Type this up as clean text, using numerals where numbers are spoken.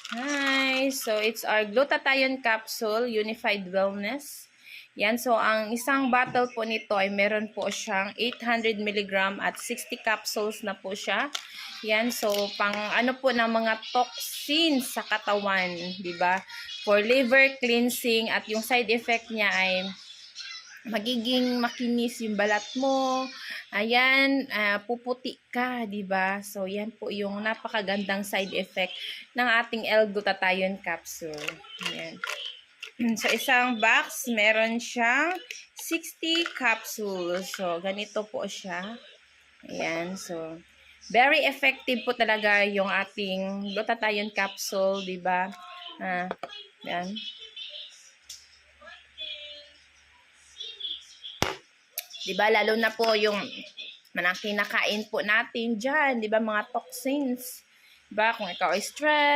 Hi! So, it's our glutathione capsule, Unified Wellness. Yan, so ang isang bottle po nito ay meron po siyang 800 mg at 60 capsules na po siya. Yan, so pang ano po ng mga toxins sa katawan, di ba? For liver cleansing at yung side effect niya ay magiging makinis yung balat mo. Ayan, puputi ka, 'di ba? So, yan po yung napakagandang side effect ng ating L-glutathione capsule. Ayan. So, isang box, meron siyang 60 capsules. So, ganito po siya. Ayan, so very effective po talaga yung ating glutathione capsule, 'di ba? Yan. Diba, lalo na po yung mga kinakain po natin dyan, diba, mga toxins. Diba, kung ikaw ay stress,